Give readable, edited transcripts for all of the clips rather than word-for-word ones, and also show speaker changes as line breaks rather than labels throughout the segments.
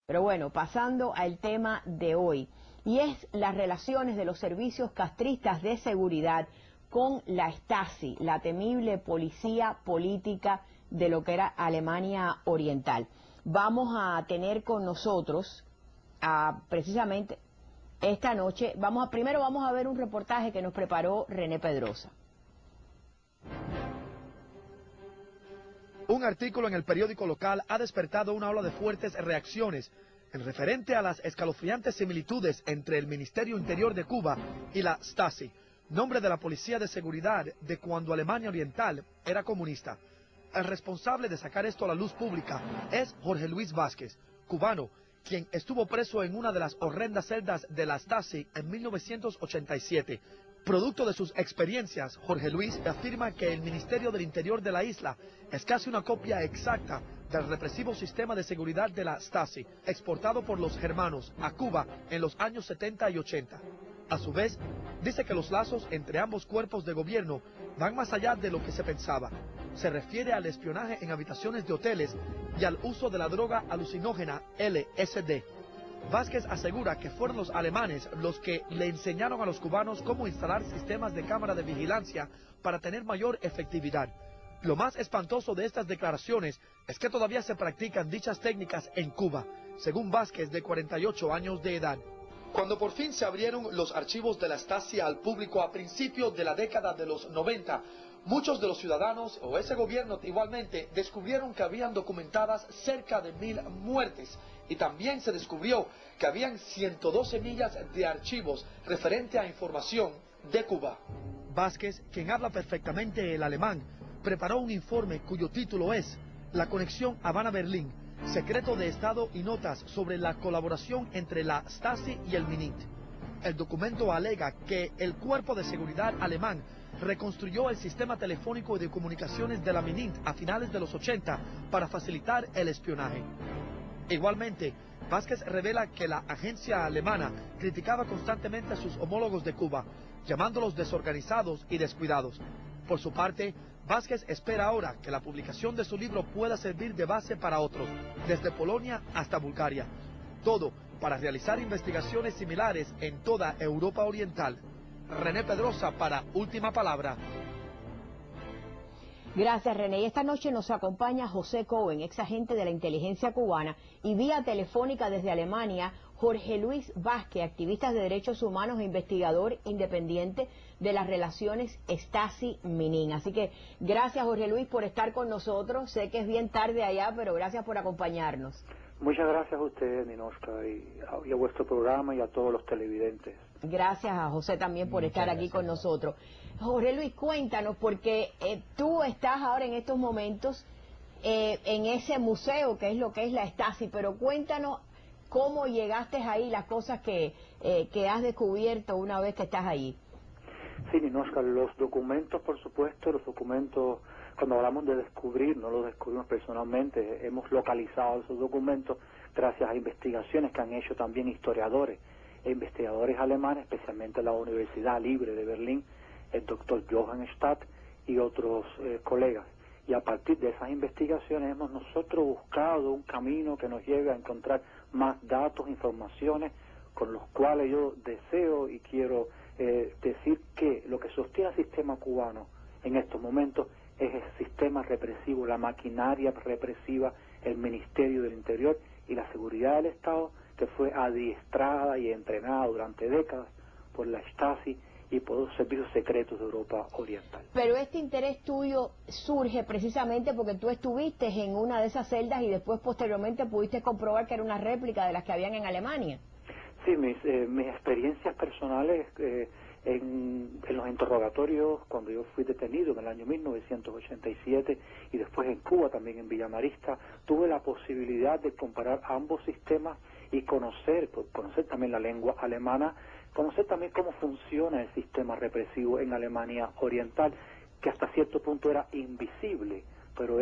Pero bueno, pasando al tema de hoy, y es las relaciones de los servicios castristas de seguridad con la Stasi, la temible policía política de lo que era Alemania Oriental. Vamos a tener con nosotros, precisamente esta noche, primero vamos a ver un reportaje que nos preparó René Pedrosa.
Un artículo en el periódico local ha despertado una ola de fuertes reacciones en referente a las escalofriantes similitudes entre el Ministerio Interior de Cuba y la Stasi, nombre de la policía de seguridad de cuando Alemania Oriental era comunista. El responsable de sacar esto a la luz pública es Jorge Luis Vázquez, cubano, quien estuvo preso en una de las horrendas celdas de la Stasi en 1987. Producto de sus experiencias, Jorge Luis afirma que el Ministerio del Interior de la isla es casi una copia exacta del represivo sistema de seguridad de la Stasi, exportado por los germanos a Cuba en los años 70 y 80. A su vez, dice que los lazos entre ambos cuerpos de gobierno van más allá de lo que se pensaba. Se refiere al espionaje en habitaciones de hoteles y al uso de la droga alucinógena LSD. Vázquez asegura que fueron los alemanes los que le enseñaron a los cubanos cómo instalar sistemas de cámara de vigilancia para tener mayor efectividad. Lo más espantoso de estas declaraciones es que todavía se practican dichas técnicas en Cuba, según Vázquez, de 48 años de edad. Cuando por fin se abrieron los archivos de la Stasi al público a principios de la década de los 90, muchos de los ciudadanos, o ese gobierno igualmente, descubrieron que habían documentadas cerca de 1000 muertes. Y también se descubrió que habían 112 millas de archivos referente a información de Cuba. Vázquez, quien habla perfectamente el alemán, preparó un informe cuyo título es La conexión Habana-Berlín, secreto de Estado y notas sobre la colaboración entre la Stasi y el MINIT. El documento alega que el cuerpo de seguridad alemán reconstruyó el sistema telefónico y de comunicaciones de la MINIT a finales de los 80 para facilitar el espionaje. Igualmente, Vázquez revela que la agencia alemana criticaba constantemente a sus homólogos de Cuba, llamándolos desorganizados y descuidados. Por su parte, Vázquez espera ahora que la publicación de su libro pueda servir de base para otros, desde Polonia hasta Bulgaria. Todo para realizar investigaciones similares en toda Europa Oriental. René Pedrosa para Última Palabra.
Gracias, René. Y esta noche nos acompaña José Cohen, ex agente de la inteligencia cubana, y vía telefónica desde Alemania, Jorge Luis Vázquez, activista de derechos humanos e investigador independiente de las relaciones Stasi-Minin. Así que gracias, Jorge Luis, por estar con nosotros. Sé que es bien tarde allá, pero gracias por acompañarnos.
Muchas gracias a usted, Ninoshka, y a vuestro programa y a todos los televidentes.
Gracias a José también por estar aquí con nosotros. Jorge Luis, cuéntanos, porque tú estás ahora en estos momentos en ese museo que es lo que es la Stasi, pero cuéntanos cómo llegaste ahí, las cosas que has descubierto una vez que estás ahí.
Sí, Ninoshka, los documentos, por supuesto, los documentos, cuando hablamos de descubrir, no los descubrimos personalmente, hemos localizado esos documentos gracias a investigaciones que han hecho también historiadores e investigadores alemanes, especialmente la Universidad Libre de Berlín, el doctor Johann Stadt y otros colegas. Y a partir de esas investigaciones hemos nosotros buscado un camino que nos lleve a encontrar más datos, informaciones, con los cuales yo deseo y quiero decir que lo que sostiene al sistema cubano en estos momentos es el sistema represivo, la maquinaria represiva, el Ministerio del Interior y la Seguridad del Estado, que fue adiestrada y entrenada durante décadas por la Stasi y por los servicios secretos de Europa Oriental.
Pero este interés tuyo surge precisamente porque tú estuviste en una de esas celdas y después posteriormente pudiste comprobar que era una réplica de las que habían en Alemania.
Sí, mis experiencias personales en los interrogatorios, cuando yo fui detenido en el año 1987 y después en Cuba, también en Villa Marista, tuve la posibilidad de comparar ambos sistemas y conocer también la lengua alemana, conocer también cómo funciona el sistema represivo en Alemania Oriental, que hasta cierto punto era invisible, pero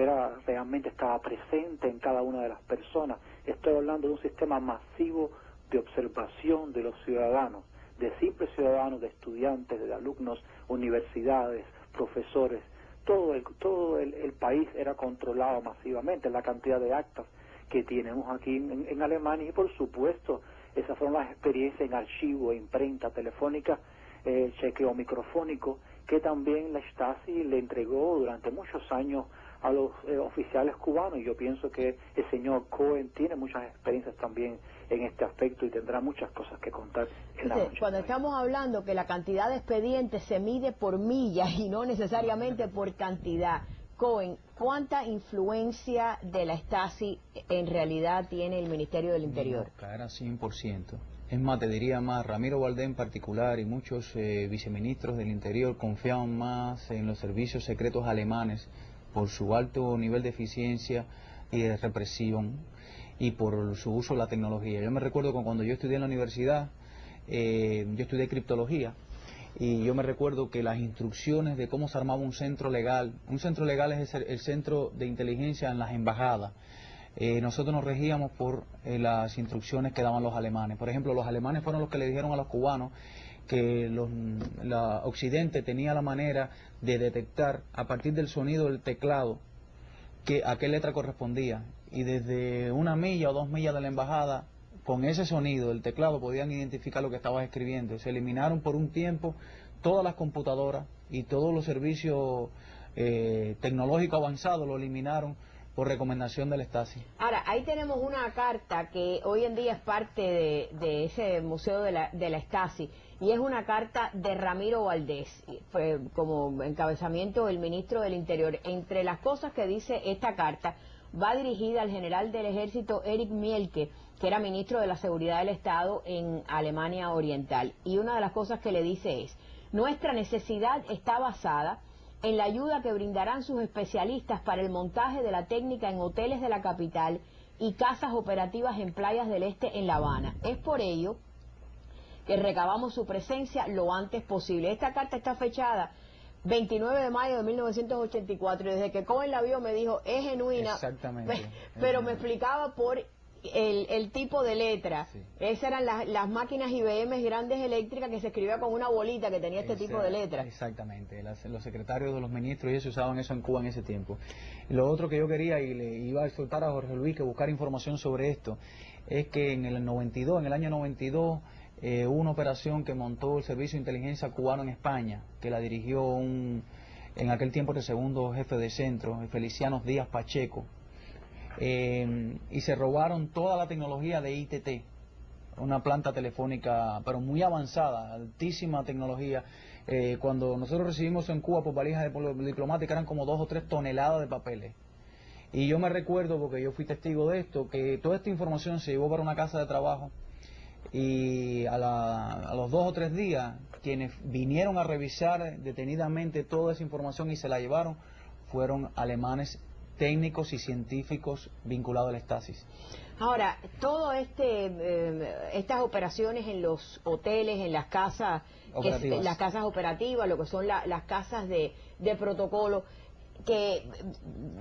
realmente estaba presente en cada una de las personas. Estoy hablando de un sistema masivo de observación de los ciudadanos, de simples ciudadanos, de estudiantes, de alumnos, universidades, profesores. Todo el país era controlado masivamente, la cantidad de actas que tenemos aquí en Alemania, y por supuesto esas fueron las experiencias en archivo, imprenta telefónica, chequeo microfónico, que también la Stasi le entregó durante muchos años a los oficiales cubanos, y yo pienso que el señor Cohen tiene muchas experiencias también en este aspecto y tendrá muchas cosas que contar en la noche.
Cuando estamos hablando que la cantidad de expedientes se mide por millas y no necesariamente por cantidad, Cohen, ¿cuánta influencia de la Stasi en realidad tiene el Ministerio del Interior?
No, era 100%. Es más, te diría más, Ramiro Valdés en particular y muchos viceministros del Interior confiaban más en los servicios secretos alemanes por su alto nivel de eficiencia y de represión y por su uso de la tecnología. Yo me recuerdo que cuando yo estudié en la universidad, yo estudié criptología, y yo me recuerdo que las instrucciones de cómo se armaba un centro legal es el centro de inteligencia en las embajadas. Nosotros nos regíamos por las instrucciones que daban los alemanes. Por ejemplo, los alemanes fueron los que le dijeron a los cubanos que Occidente tenía la manera de detectar a partir del sonido del teclado a qué letra correspondía, y desde 1 milla o 2 millas de la embajada, con ese sonido del teclado podían identificar lo que estabas escribiendo. Se eliminaron por un tiempo todas las computadoras y todos los servicios tecnológicos avanzados, lo eliminaron por recomendación del Stasi.
Ahora, ahí tenemos una carta que hoy en día es parte de ese museo de la Stasi, y es una carta de Ramiro Valdés, como encabezamiento del ministro del Interior. Entre las cosas que dice esta carta, va dirigida al general del ejército Erich Mielke, que era ministro de la Seguridad del Estado en Alemania Oriental. Y una de las cosas que le dice es: nuestra necesidad está basada en la ayuda que brindarán sus especialistas para el montaje de la técnica en hoteles de la capital y casas operativas en playas del este en La Habana. Es por ello que recabamos su presencia lo antes posible. Esta carta está fechada 29 de mayo de 1984, y desde que Cohen la vio me dijo, es genuina.
Exactamente.
Pero me explicaba por el tipo de letra. Sí. Esas eran las máquinas IBM grandes eléctricas que se escribía con una bolita que tenía este tipo de letra.
Exactamente. Los secretarios de los ministros y ellos usaban eso en Cuba en ese tiempo. Lo otro que yo quería, y le iba a exhortar a Jorge Luis que buscar información sobre esto, es que en el año 92, hubo una operación que montó el Servicio de Inteligencia cubano en España, que la dirigió en aquel tiempo el segundo jefe de centro, Feliciano Díaz Pacheco, y se robaron toda la tecnología de ITT, una planta telefónica pero muy avanzada, altísima tecnología. Cuando nosotros recibimos en Cuba por valijas diplomáticas eran como 2 o 3 toneladas de papeles. Y yo me recuerdo, porque yo fui testigo de esto, que toda esta información se llevó para una casa de trabajo, y a los 2 o 3 días quienes vinieron a revisar detenidamente toda esa información y se la llevaron fueron alemanes técnicos y científicos vinculados al Stasi.
Ahora, todo estas operaciones en los hoteles, en las casas operativas, lo que son las casas de protocolo, que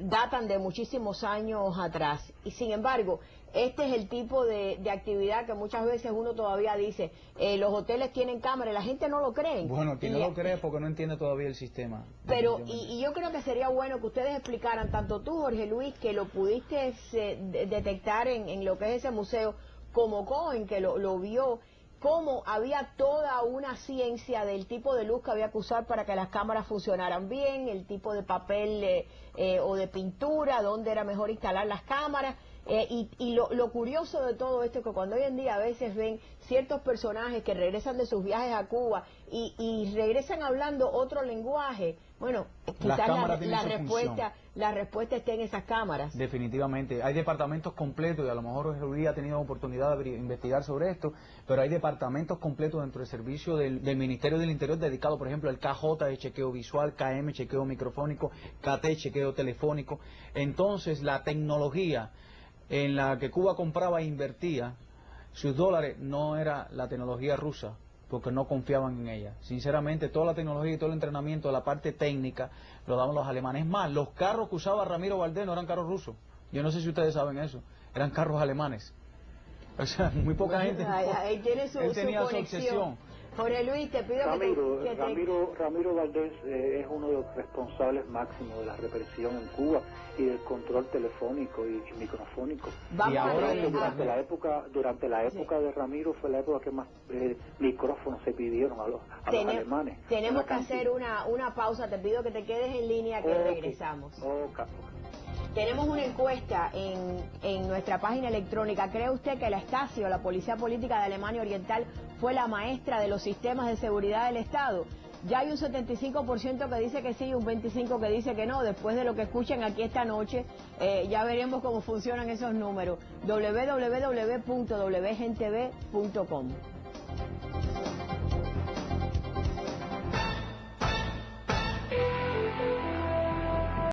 datan de muchísimos años atrás, y sin embargo este es el tipo de actividad que muchas veces uno todavía dice, los hoteles tienen cámaras, la gente no lo cree.
Bueno, que no lo cree porque no entiende todavía el sistema.
Pero, y yo creo que sería bueno que ustedes explicaran, tanto tú, Jorge Luis, que lo pudiste detectar en lo que es ese museo, como Cohen, que lo vio, cómo había toda una ciencia del tipo de luz que había que usar para que las cámaras funcionaran bien, el tipo de papel o de pintura, dónde era mejor instalar las cámaras. Y lo curioso de todo esto es que cuando hoy en día a veces ven ciertos personajes que regresan de sus viajes a Cuba y regresan hablando otro lenguaje, bueno, quizás la respuesta esté en esas cámaras.
Definitivamente, hay departamentos completos, y a lo mejor Luis ha tenido oportunidad de investigar sobre esto, pero hay departamentos completos dentro del servicio del Ministerio del Interior dedicados, por ejemplo, el KJ de chequeo visual, KM chequeo microfónico, KT chequeo telefónico. Entonces la tecnología en la que Cuba compraba e invertía sus dólares no era la tecnología rusa, porque no confiaban en ella. Sinceramente, toda la tecnología y todo el entrenamiento de la parte técnica lo daban los alemanes. Más, los carros que usaba Ramiro Valdés no eran carros rusos. Yo no sé si ustedes saben eso. Eran carros alemanes. O sea, muy poca gente.
Ahí tiene su
él tenía
conexión.
su obsesión.
Jorge Luis, te pido
Ramiro Valdés es uno de los responsables máximos de la represión en Cuba y del control telefónico y microfónico.
Vamos a ver,
durante la época de Ramiro fue la época que más micrófonos se pidieron a los alemanes.
Tenemos que hacer una pausa, te pido que te quedes en línea, que regresamos. Tenemos una encuesta en nuestra página electrónica. ¿Cree usted que la Stasi o la Policía Política de Alemania Oriental fue la maestra de los sistemas de seguridad del Estado? Ya hay un 75% que dice que sí y un 25% que dice que no. Después de lo que escuchen aquí esta noche, ya veremos cómo funcionan esos números. www.wgentv.com